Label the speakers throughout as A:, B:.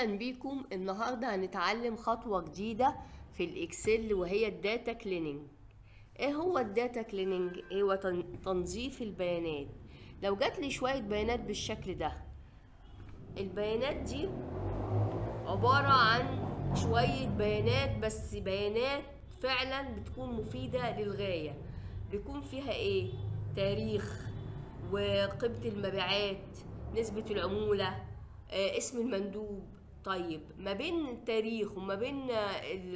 A: اهلا بيكم. النهارده هنتعلم خطوه جديده في الاكسل وهي الداتا كليننج. ايه هو الداتا كليننج؟ هو تنظيف البيانات. لو جات لي شويه بيانات بالشكل ده، البيانات دي عباره عن شويه بيانات، بس بيانات فعلا بتكون مفيده للغايه. بيكون فيها ايه؟ تاريخ، وقيمه المبيعات، نسبه العموله، اسم المندوب. طيب ما بين التاريخ وما بين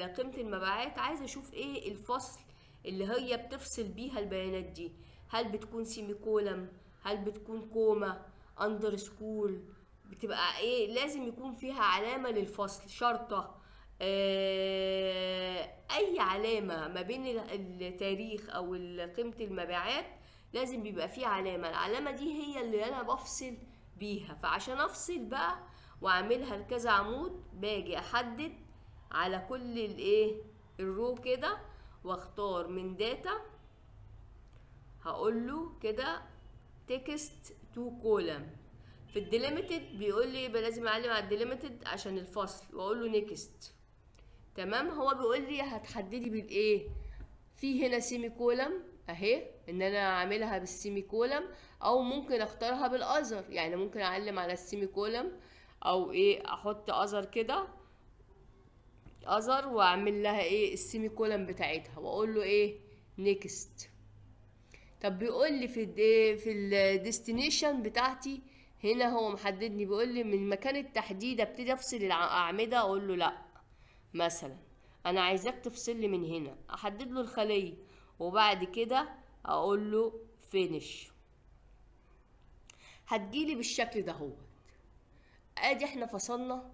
A: قيمة المبيعات، عايزة اشوف ايه الفصل اللي هي بتفصل بيها البيانات دي. هل بتكون سيمي كولم؟ هل بتكون كوما؟ اندر سكول؟ بتبقى ايه؟ لازم يكون فيها علامة للفصل، شرطة، اي علامة ما بين التاريخ او قيمة المبيعات. لازم بيبقى فيه علامة، العلامة دي هي اللي انا بفصل بيها. فعشان افصل بقى واعملها لكذا عمود، باجي احدد على كل الايه الرو كده، واختار من داتا، هقول له كده تكست تو كولم. في الديليميتد بيقول لي يبقى لازم اعلم على الديليميتد عشان الفصل، واقول له نيكست. تمام. هو بيقول لي هتحددي بالايه؟ في هنا سيمي كولم اهي، ان انا اعملها بالسيمي كولم، او ممكن اختارها بالاذر. يعني ممكن اعلم على السيمي كولم، او ايه، احط اذر كده، اذر، واعمل لها ايه السيمي كولم بتاعتها، واقول له ايه نيكست. طب بيقول لي في الديستنيشن بتاعتي هنا، هو محددني، بيقول لي من مكان التحديد ابتدي افصل الاعمده. اقول له لا، مثلا انا عايزاك تفصل لي من هنا، احدد له الخليه، وبعد كده اقول له فينيش. هتجيلي بالشكل ده. هو ادي احنا فصلنا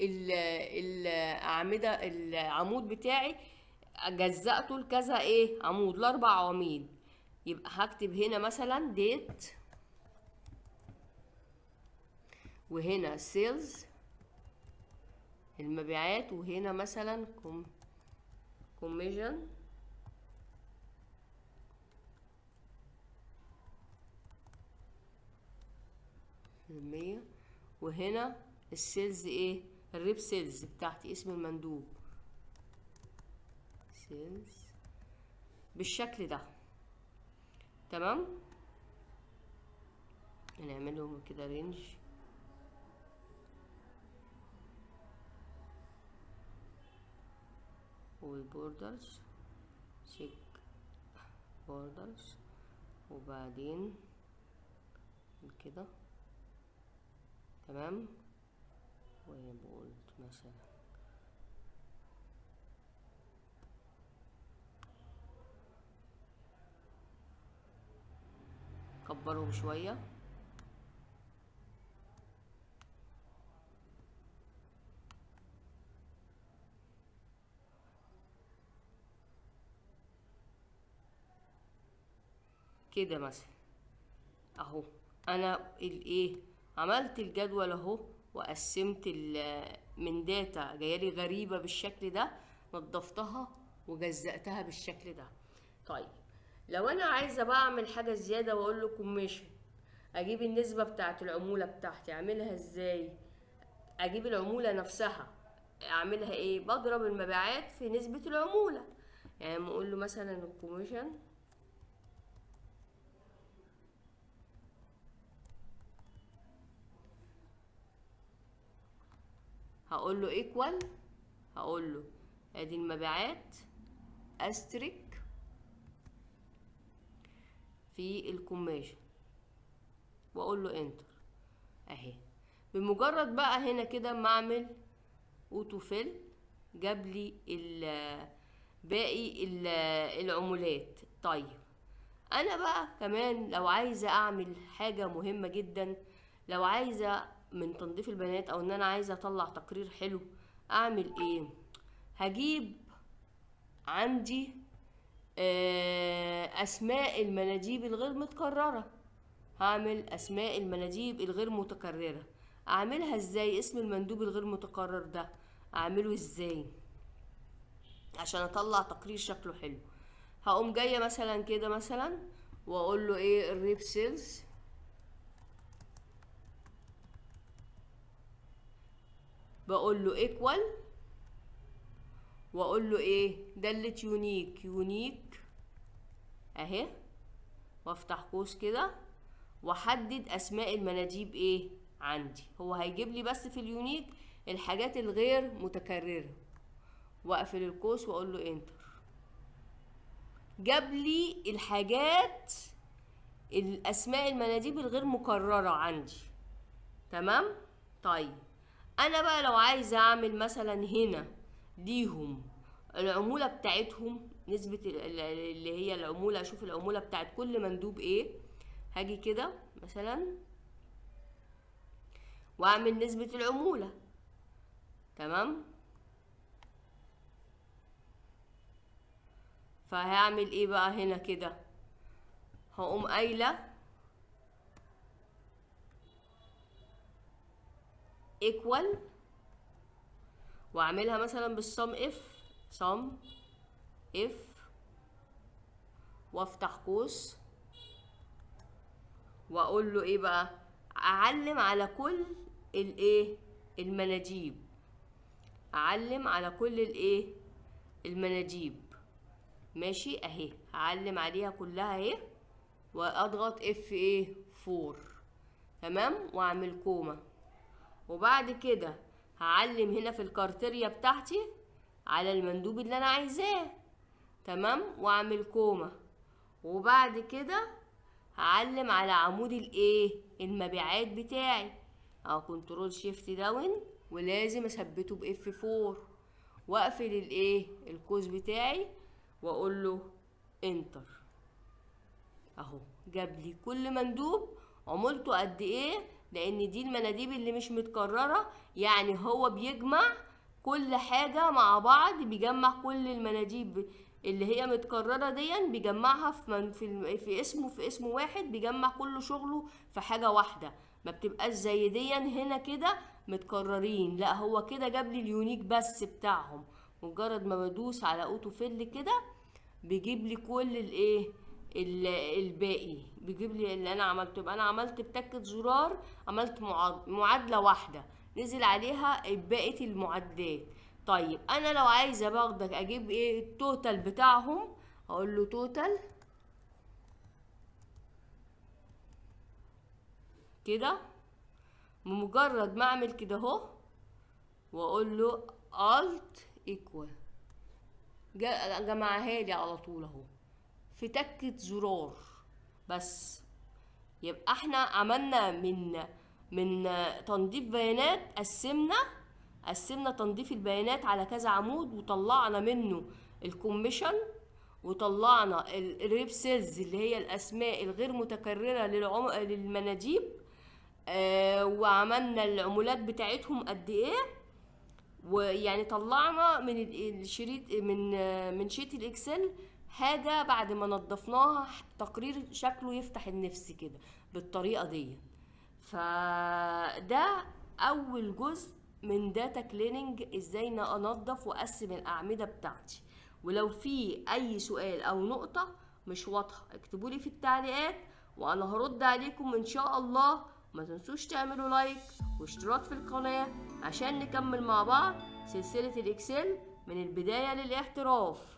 A: الاعمده، العمود بتاعي جزأته لكذا ايه عمود، لاربع عواميد. يبقى هكتب هنا مثلا ديت، وهنا سيلز المبيعات، وهنا مثلا كوميشن، المية، وهنا السيلز ايه، الريب سيلز بتاعتي، اسم المندوب سيلز، بالشكل ده. تمام. هنعملهم كده رينج، والبوردرز سيك بوردرز، وبعدين كده. تمام. وبولد مثلا، كبرهم شوية. كده مثلا اهو، انا الايه عملت الجدول اهو، وقسمت من داتا جايالي غريبة بالشكل ده، نضفتها وجزأتها بالشكل ده. طيب لو انا عايزة بقى اعمل حاجة زيادة، واقول له كوميشن، اجيب النسبة بتاعت العمولة بتاعتي. اعملها ازاي؟ اجيب العمولة نفسها، اعملها ايه؟ بضرب المبيعات في نسبة العمولة. يعني اقول له مثلا الكوميشن، هقول له ايكوال، هقول له ادي المبيعات استريك في الكوميشن، واقول له انتر اهي. بمجرد بقى هنا كده ما اعمل اوتو فيل، جاب لي باقي العمولات. طيب انا بقى كمان لو عايزه اعمل حاجه مهمه جدا، لو عايزه من تنظيف البيانات، او ان انا عايزه اطلع تقرير حلو، اعمل ايه؟ هجيب عندي اسماء المناديب الغير متكرره. هعمل اسماء المناديب الغير متكرره. اعملها ازاي؟ اسم المندوب الغير متكرر ده اعمله ازاي عشان اطلع تقرير شكله حلو؟ هقوم جايه مثلا كده مثلا، واقول له ايه الريب سيلز، بقول له ايكوال، واقول له ايه دالة يونيك، يونيك اهي، وافتح قوس كده واحدد اسماء المناديب ايه عندي. هو هيجيب لي بس في اليونيك الحاجات الغير متكررة، واقفل القوس واقول له انتر. جاب لي الحاجات الاسماء المناديب الغير مكررة عندي. تمام. طيب انا بقى لو عايزة اعمل مثلا هنا ليهم العمولة بتاعتهم، نسبة اللي هي العمولة، اشوف العمولة بتاعت كل مندوب ايه. هاجي كده مثلا واعمل نسبة العمولة. تمام. فهعمل ايه بقى هنا كده، هقوم قايلة equal، واعملها مثلا بالصم اف، صم اف، وافتح قوس واقول له ايه بقى، اعلم على كل الايه المناديب، اعلم على كل الايه المناديب. ماشي اهي، هعلم عليها كلها اهي، واضغط اف ايه 4. تمام. واعمل كوما، وبعد كده هعلم هنا في الكارتيريا بتاعتي على المندوب اللي انا عايزاه. تمام. واعمل كوما، وبعد كده هعلم على عمود الايه المبيعات بتاعي، او كنترول شيفت داون، ولازم اثبته باف 4، واقفل الايه القوس بتاعي واقول له انتر. اهو جاب لي كل مندوب عمولته قد ايه، لان دي المناديب اللي مش متكرره، يعني هو بيجمع كل حاجه مع بعض، بيجمع كل المناديب اللي هي متكرره دي، بيجمعها في اسم واحد، بيجمع كل شغله في حاجه واحده، ما بتبقاش زي دي هنا كده متكررين. لا هو كده جاب لي اليونيك بس بتاعهم، مجرد ما بدوس على اوتو فيل كده بيجيب لي كل الايه الباقي، بيجيب لي اللي انا عملته. يبقى انا عملت بتكة زرار، عملت معادلة واحدة نزل عليها بقية المعادلات. طيب انا لو عايزة باخدك اجيب ايه التوتال بتاعهم، اقول له توتال كده، بمجرد ما اعمل كده اهو واقول له alt equal، جمعها لي على طول اهو في تكة زرار بس. يبقى احنا عملنا من تنظيف بيانات، قسمنا تنظيف البيانات على كذا عمود، وطلعنا منه الكوميشن، وطلعنا الريب سيلز اللي هي الاسماء الغير متكرره للمناديب، وعملنا العمولات بتاعتهم قد ايه، ويعني طلعنا من الشريط من شيت الاكسل حاجه بعد ما نضفناها تقرير شكله يفتح النفس كده بالطريقه دي. فده اول جزء من داتا كليننج، ازاي انضف واقسم الاعمده بتاعتي. ولو في اي سؤال او نقطه مش واضحه اكتبولي في التعليقات وانا هرد عليكم ان شاء الله. ما تنسوش تعملوا لايك واشتراك في القناه عشان نكمل مع بعض سلسله الاكسل من البدايه للاحتراف.